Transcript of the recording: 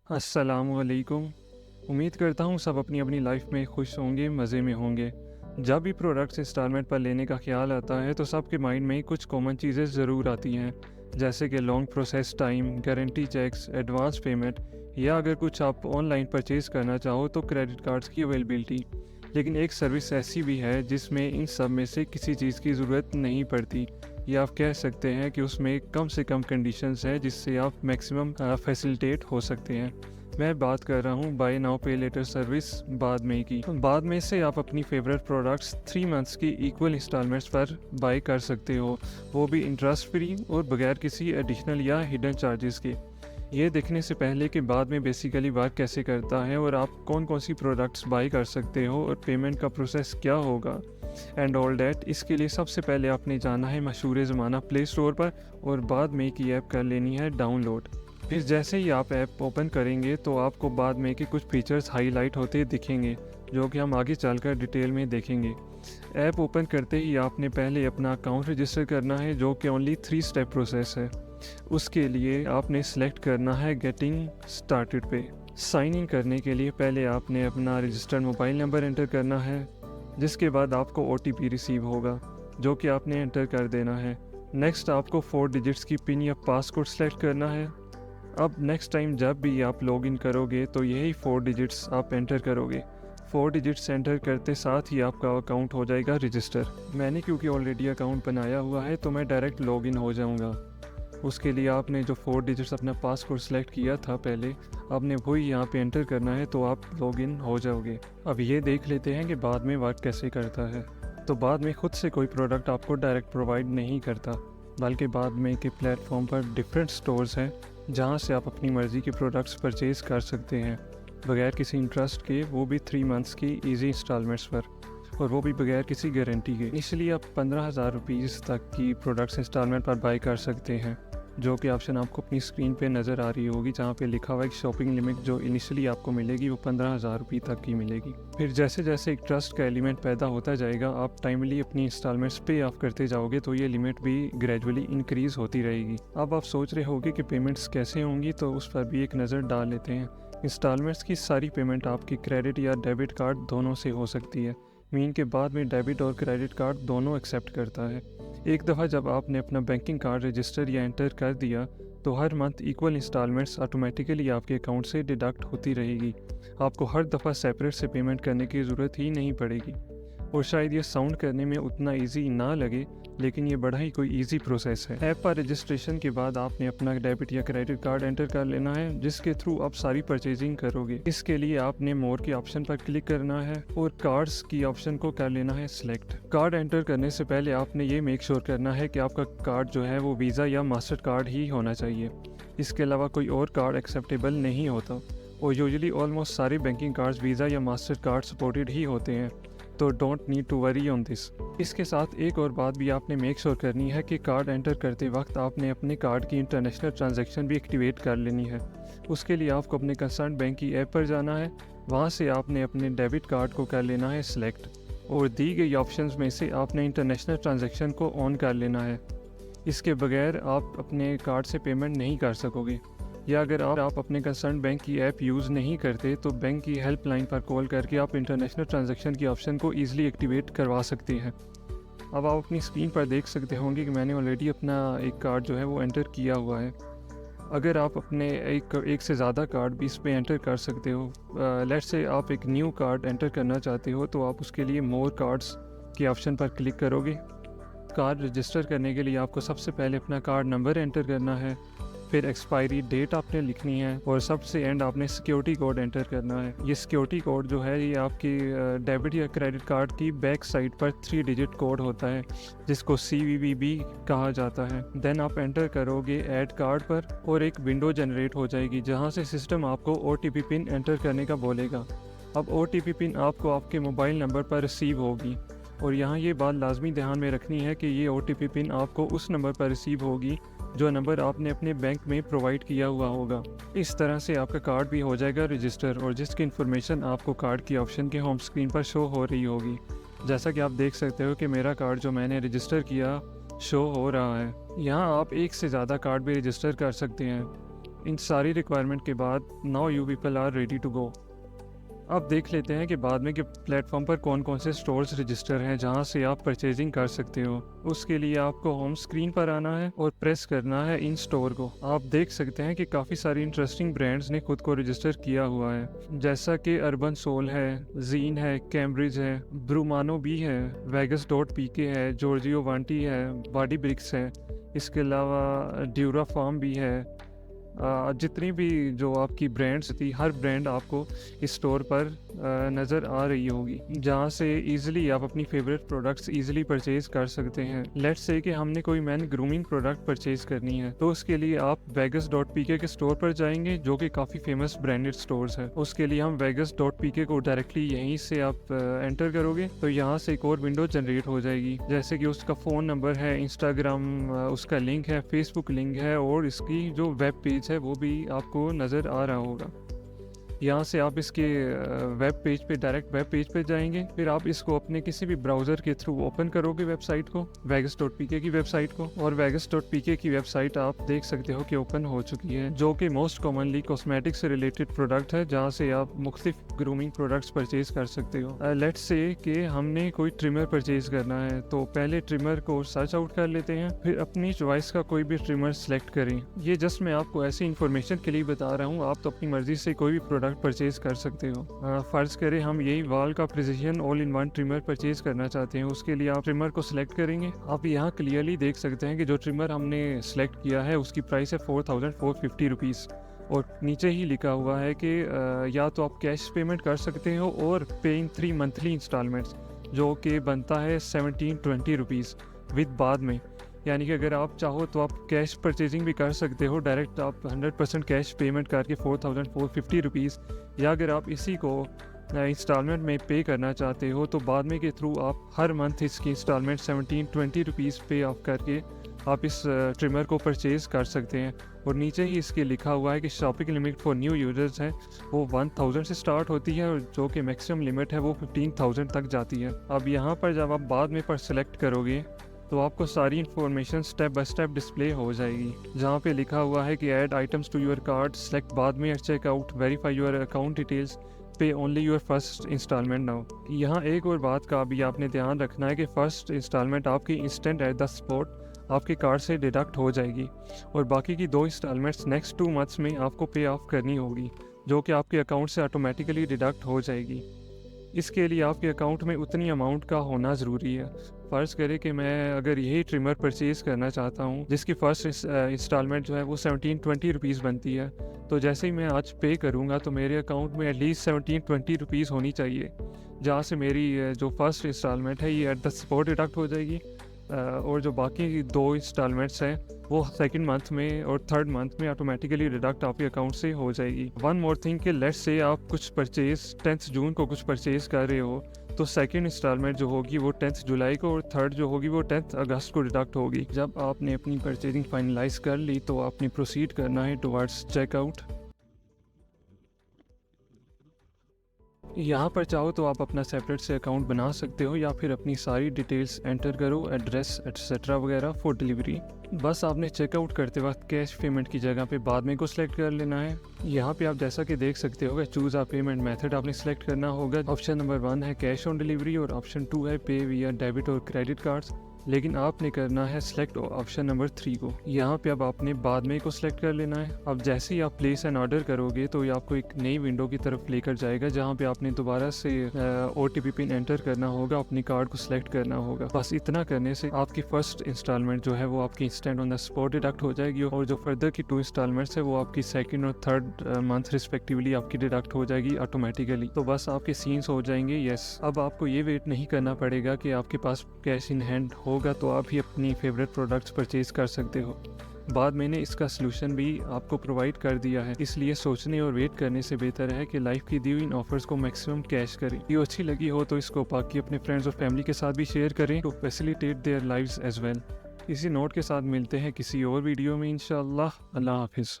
अस्सलामुअलैकुम। उम्मीद करता हूँ सब अपनी अपनी लाइफ में खुश होंगे, मज़े में होंगे। जब भी प्रोडक्ट्स इंस्टॉलमेंट पर लेने का ख्याल आता है तो सबके माइंड में कुछ कॉमन चीज़ें ज़रूर आती हैं, जैसे कि long process time, guarantee checks, advance payment, या अगर कुछ आप ऑनलाइन परचेज़ करना चाहो तो क्रेडिट कार्ड्स की अवेलेबिलिटी। लेकिन एक सर्विस ऐसी भी है जिसमें इन सब में से किसी चीज़ की ज़रूरत नहीं पड़ती, या आप कह सकते हैं कि उसमें कम से कम कंडीशंस हैं जिससे आप मैक्सिमम फैसिलिटेट हो सकते हैं। मैं बात कर रहा हूँ बाय नाउ पे लेटर सर्विस बाद में की। बाद में से आप अपनी फेवरेट प्रोडक्ट्स 3 मंथ्स की इक्वल इंस्टॉलमेंट्स पर बाय कर सकते हो, वो भी इंटरेस्ट फ्री और बगैर किसी एडिशनल या हिडन चार्जेस के। ये देखने से पहले कि बाद में बेसिकली वर्क कैसे करता है और आप कौन कौन सी प्रोडक्ट्स बाय कर सकते हो और पेमेंट का प्रोसेस क्या होगा एंड ऑल डैट, इसके लिए सबसे पहले आपने जाना है मशहूर ज़माना प्ले स्टोर पर और बाद में की ऐप कर लेनी है डाउनलोड। फिर जैसे ही आप ऐप ओपन करेंगे तो आपको बाद में के कुछ फीचर्स हाईलाइट होते दिखेंगे, जो कि हम आगे चलकर डिटेल में देखेंगे। ऐप ओपन करते ही आपने पहले अपना अकाउंट रजिस्टर करना है, जो कि ओनली 3 स्टेप प्रोसेस है। उसके लिए आपने सेलेक्ट करना है गेटिंग स्टार्टेड पे। साइन इन करने के लिए पहले आपने अपना रजिस्टर्ड मोबाइल नंबर एंटर करना है, जिसके बाद आपको OTP रिसीव होगा, जो कि आपने एंटर कर देना है। नेक्स्ट आपको 4 डिजिट्स की पिन या पासकोड सेलेक्ट करना है। अब नेक्स्ट टाइम जब भी आप लॉगिन करोगे तो यही 4 डिजिट्स आप एंटर करोगे। 4 डिजिट्स एंटर करते साथ ही आपका अकाउंट हो जाएगा रजिस्टर। मैंने क्योंकि ऑलरेडी अकाउंट बनाया हुआ है तो मैं डायरेक्ट लॉगिन हो जाऊंगा। उसके लिए आपने जो 4 डिजिट्स अपना पासकोड सेलेक्ट किया था पहले, आपने वही यहाँ पे एंटर करना है तो आप लॉगिन हो जाओगे। अब ये देख लेते हैं कि बाद में वर्क कैसे करता है। तो बाद में खुद से कोई प्रोडक्ट आपको डायरेक्ट प्रोवाइड नहीं करता, बल्कि बाद में के प्लेटफॉर्म पर डिफरेंट स्टोर्स हैं जहाँ से आप अपनी मर्ज़ी के प्रोडक्ट्स परचेज़ कर सकते हैं बगैर किसी इंटरेस्ट के, वो भी 3 मंथ्स की ईजी इंस्टॉलमेंट्स पर, और वो भी बगैर किसी गारंटी के। इसलिए आप 15,000 रुपीज़ तक की प्रोडक्ट्स इंस्टॉलमेंट पर बाय कर सकते हैं, जो कि ऑप्शन आपको अपनी स्क्रीन पे नज़र आ रही होगी, जहाँ पे लिखा हुआ है कि शॉपिंग लिमिट जो इनिशियली आपको मिलेगी वो 15,000 रुपये तक की मिलेगी। फिर जैसे जैसे एक ट्रस्ट का एलिमेंट पैदा होता जाएगा, आप टाइमली अपनी इंस्टॉलमेंट्स पे ऑफ करते जाओगे तो ये लिमिट भी ग्रेजुअली इंक्रीज़ होती रहेगी। अब आप सोच रहे होगे कि पेमेंट्स कैसे होंगी, तो उस पर भी एक नज़र डाल लेते हैं। इंस्टॉलमेंट्स की सारी पेमेंट आपकी क्रेडिट या डेबिट कार्ड दोनों से हो सकती है। मीन के बाद में डेबिट और क्रेडिट कार्ड दोनों एक्सेप्ट करता है। एक दफ़ा जब आपने अपना बैंकिंग कार्ड रजिस्टर या एंटर कर दिया तो हर मंथ इक्वल इंस्टॉलमेंट्स ऑटोमेटिकली आपके अकाउंट से डिडक्ट होती रहेगी। आपको हर दफ़ा सेपरेट से पेमेंट करने की ज़रूरत ही नहीं पड़ेगी। और शायद ये साउंड करने में उतना इजी ना लगे, लेकिन ये बड़ा ही कोई इजी प्रोसेस है। ऐप पर रजिस्ट्रेशन के बाद आपने अपना डेबिट या क्रेडिट कार्ड एंटर कर लेना है, जिसके थ्रू आप सारी परचेजिंग करोगे। इसके लिए आपने मोर के ऑप्शन पर क्लिक करना है और कार्ड्स की ऑप्शन को कर लेना है सिलेक्ट। कार्ड एंटर करने से पहले आपने ये मेक श्योर करना है कि आपका कार्ड जो है वो वीज़ा या मास्टर कार्ड ही होना चाहिए। इसके अलावा कोई और कार्ड एक्सेप्टेबल नहीं होता, और यूजुअली ऑलमोस्ट सारे बैंकिंग कार्ड्स वीज़ा या मास्टर कार्ड सपोर्टेड ही होते हैं, तो don't need to worry on this. इसके साथ एक और बात भी आपने मेक श्योर करनी है कि कार्ड एंटर करते वक्त आपने अपने कार्ड की इंटरनेशनल ट्रांजैक्शन भी एक्टिवेट कर लेनी है। उसके लिए आपको अपने कंसर्न बैंक की ऐप पर जाना है, वहाँ से आपने अपने डेबिट कार्ड को कर लेना है सिलेक्ट, और दी गई ऑप्शंस में से आपने इंटरनेशनल ट्रांजैक्शन को ऑन कर लेना है। इसके बगैर आप अपने कार्ड से पेमेंट नहीं कर सकोगे, या अगर आप अपने कंसर्न बैंक की ऐप यूज़ नहीं करते तो बैंक की हेल्पलाइन पर कॉल करके आप इंटरनेशनल ट्रांजैक्शन की ऑप्शन को ईजिली एक्टिवेट करवा सकते हैं। अब आप अपनी स्क्रीन पर देख सकते होंगे कि मैंने ऑलरेडी अपना एक कार्ड जो है वो एंटर किया हुआ है। अगर आप अपने एक से ज़्यादा कार्ड भी इस पर एंटर कर सकते हो। लेट्स से आप एक न्यू कार्ड एंटर करना चाहते हो, तो आप उसके लिए मोर कार्ड्स के ऑप्शन पर क्लिक करोगे। कार्ड रजिस्टर करने के लिए आपको सबसे पहले अपना कार्ड नंबर एंटर करना है, फिर एक्सपायरी डेट आपने लिखनी है, और सबसे एंड आपने सिक्योरिटी कोड एंटर करना है। ये सिक्योरिटी कोड जो है ये आपकी डेबिट या क्रेडिट कार्ड की बैक साइड पर 3 डिजिट कोड होता है, जिसको CVV कहा जाता है। देन आप एंटर करोगे ऐड कार्ड पर और एक विंडो जनरेट हो जाएगी, जहाँ से सिस्टम आपको OTP पिन एंटर करने का बोलेगा। अब OTP पिन आपको आपके मोबाइल नंबर पर रिसीव होगी, और यहाँ ये बात लाजमी ध्यान में रखनी है कि ये OTP पिन आपको उस नंबर पर रिसीव होगी जो नंबर आपने अपने बैंक में प्रोवाइड किया हुआ होगा। इस तरह से आपका कार्ड भी हो जाएगा रजिस्टर, और जिसकी इन्फॉर्मेशन आपको कार्ड की ऑप्शन के होम स्क्रीन पर शो हो रही होगी। जैसा कि आप देख सकते हो कि मेरा कार्ड जो मैंने रजिस्टर किया शो हो रहा है। यहाँ आप एक से ज़्यादा कार्ड भी रजिस्टर कर सकते हैं। इन सारी रिक्वायरमेंट के बाद now you people are ready to go. अब देख लेते हैं कि बाद में के प्लेटफॉर्म पर कौन कौन से स्टोर्स रजिस्टर हैं जहां से आप परचेजिंग कर सकते हो। उसके लिए आपको होम स्क्रीन पर आना है और प्रेस करना है इन स्टोर को। आप देख सकते हैं कि काफ़ी सारी इंटरेस्टिंग ब्रांड्स ने खुद को रजिस्टर किया हुआ है, जैसा कि अर्बन सोल है, जीन है, कैम्ब्रिज है, ब्रूमानो भी है, वेगस.pk है, जॉर्जियो वांटी है, बॉडी ब्रिक्स है, इसके अलावा ड्यूरा फार्म भी है। जितनी भी जो आपकी ब्रांड्स थी, हर ब्रांड आपको इस स्टोर पर नज़र आ रही होगी, जहाँ से इजीली आप अपनी फेवरेट प्रोडक्ट्स इजीली परचेज कर सकते हैं। लेट्स से कि हमने कोई मैन ग्रूमिंग प्रोडक्ट परचेज करनी है, तो उसके लिए आप vegas.pk के स्टोर पर जाएंगे, जो कि काफ़ी फेमस ब्रांडेड स्टोर्स है। उसके लिए हम vegas.pk को डायरेक्टली यहीं से आप एंटर करोगे तो यहाँ से एक और विंडो जनरेट हो जाएगी, जैसे कि उसका फ़ोन नंबर है, इंस्टाग्राम उसका लिंक है, फेसबुक लिंक है, और इसकी जो वेब पेज है वो भी आपको नज़र आ रहा होगा। यहाँ से आप इसके वेब पेज पे, डायरेक्ट वेब पेज पे जाएंगे, फिर आप इसको अपने किसी भी ब्राउज़र के थ्रू ओपन करोगे वेबसाइट को, vegas.pk की वेबसाइट को, और vegas.pk की वेबसाइट आप देख सकते हो कि ओपन हो चुकी है, जो कि मोस्ट कॉमनली कॉस्मेटिक से रिलेटेड प्रोडक्ट है, जहाँ से आप मुख्तलिफ ग्रूमिंग प्रोडक्ट्स परचेज कर सकते हो। लेट्स से कि हमने कोई ट्रिमर परचेज करना है, तो पहले ट्रिमर को सर्च आउट कर लेते हैं, फिर अपनी चॉइस का कोई भी ट्रिमर सेलेक्ट करें। ये जस्ट मैं आपको ऐसी इन्फॉर्मेशन के लिए बता रहा हूँ, आप तो अपनी मर्जी से कोई भी प्रोडक्ट परचेज कर सकते हो। फ़र्ज़ करें हम यही वाल का precision all in one trimmer purchase करना चाहते हैं, उसके लिए आप ट्रिमर को सिलेक्ट करेंगे। आप यहाँ क्लियरली देख सकते हैं कि जो ट्रिमर हमने सेलेक्ट किया है उसकी प्राइस है 4450 रुपीज़, और नीचे ही लिखा हुआ है कि या तो आप कैश पेमेंट कर सकते हो और पे इन 3 मंथली इंस्टॉलमेंट्स, जो कि बनता है 1720 रुपीज़ विद बाद में। यानी कि अगर आप चाहो तो आप कैश परचेजिंग भी कर सकते हो, डायरेक्ट आप 100% कैश पेमेंट करके 4450 रुपीज़, या अगर आप इसी को इंस्टॉलमेंट में पे करना चाहते हो तो बाद में के थ्रू आप हर मंथ इसकी इंस्टॉलमेंट 1720 रुपीज़ पे ऑफ करके आप इस ट्रिमर को परचेज़ कर सकते हैं। और नीचे ही इसके लिखा हुआ है कि shopping limit for new users है वो 1000 से स्टार्ट होती है, और जो कि मैक्सिमम लिमिट है वो 15,000 तक जाती है। अब यहाँ पर जब आप बाद में पर सेलेक्ट करोगे तो आपको सारी information step by step display हो जाएगी, जहाँ पे लिखा हुआ है कि add items to your cart, select बाद में at checkout, verify your account details, pay only your first instalment now. यहाँ एक और बात का भी आपने ध्यान रखना है कि फ़र्स्ट इंस्टॉलमेंट आपकी इंस्टेंट एट द स्पॉट आपके कार्ड से डिडक्ट हो जाएगी, और बाकी की 2 इंस्टॉलमेंट्स नेक्स्ट 2 मंथ्स में आपको पे ऑफ करनी होगी, जो कि आपके अकाउंट से ऑटोमेटिकली डिडक्ट हो जाएगी। इसके लिए आपके अकाउंट में उतनी अमाउंट का होना ज़रूरी है। फ़र्ज़ करें कि मैं अगर यही ट्रिमर परचेज़ करना चाहता हूँ, जिसकी फ़र्स्ट इंस्टॉलमेंट जो है वो 1720 रुपीज़ बनती है, तो जैसे ही मैं आज पे करूँगा तो मेरे अकाउंट में एटलीस्ट 1720 रुपीज़ होनी चाहिए, जहाँ से मेरी जो फ़र्स्ट इंस्टॉलमेंट है ये एट द स्पॉट डिडक्ट हो जाएगी, और जो बाकी 2 इंस्टॉलमेंट्स हैं वो सेकंड मंथ में और थर्ड मंथ में ऑटोमेटिकली डिडक्ट आपके अकाउंट से हो जाएगी। वन मोर थिंग कि लेट्स से आप कुछ परचेज़ 10 जून को कुछ परचेज़ कर रहे हो, तो सेकंड इंस्टॉलमेंट जो होगी वो 10 जुलाई को, और थर्ड जो होगी वो 10 अगस्त को डिडक्ट होगी। जब आपने अपनी परचेजिंग फाइनलाइज कर ली तो आपने प्रोसीड करना है टुवर्ड्स चेकआउट। यहाँ पर चाहो तो आप अपना सेपरेट से अकाउंट बना सकते हो, या फिर अपनी सारी डिटेल्स एंटर करो, एड्रेस एट्सेट्रा वगैरह फॉर डिलीवरी। बस आपने चेकआउट करते वक्त कैश पेमेंट की जगह पे बाद में को सिलेक्ट कर लेना है। यहाँ पे आप जैसा कि देख सकते हो चूज़ आ पेमेंट मेथड आपने सेलेक्ट करना होगा। ऑप्शन नंबर 1 है कैश ऑन डिलीवरी, और ऑप्शन 2 है पे विया डेबिट और क्रेडिट कार्ड्स, लेकिन आपने करना है सेलेक्ट ऑप्शन नंबर 3 को। यहाँ पे अब आपने बाद में को सिलेक्ट कर लेना है। अब जैसे ही आप प्लेस एन ऑर्डर करोगे तो ये आपको एक नई विंडो की तरफ लेकर जाएगा, जहाँ पे आपने दोबारा से OTP पिन एंटर करना होगा, अपनी कार्ड को सिलेक्ट करना होगा। बस इतना करने से आपकी फर्स्ट इंस्टॉलमेंट जो है वो आपकी instant on the spot deduct हो जाएगी, और जो फर्दर की 2 इंस्टॉलमेंट्स है वो आपकी सेकंड और थर्ड मंथ रिस्पेक्टिवली आपकी डिडक्ट हो जाएगी ऑटोमेटिकली। तो बस आपके सीन्स हो जाएंगे यस। अब आपको ये वेट नहीं करना पड़ेगा कि आपके पास कैश इन हैंड होगा तो आप ही अपनी फेवरेट प्रोडक्ट्स परचेज कर सकते हो। बाद मैंने इसका सलूशन भी आपको प्रोवाइड कर दिया है, इसलिए सोचने और वेट करने से बेहतर है कि लाइफ की दी हुई इन ऑफर्स को मैक्सिमम कैश करें। ये अच्छी लगी हो तो इसको बाकी अपने फ्रेंड्स और फैमिली के साथ भी शेयर करें to facilitate their lives as well. इसी नोट के साथ मिलते हैं किसी और वीडियो में इंशाअल्लाह। अल्लाह हाफिज़।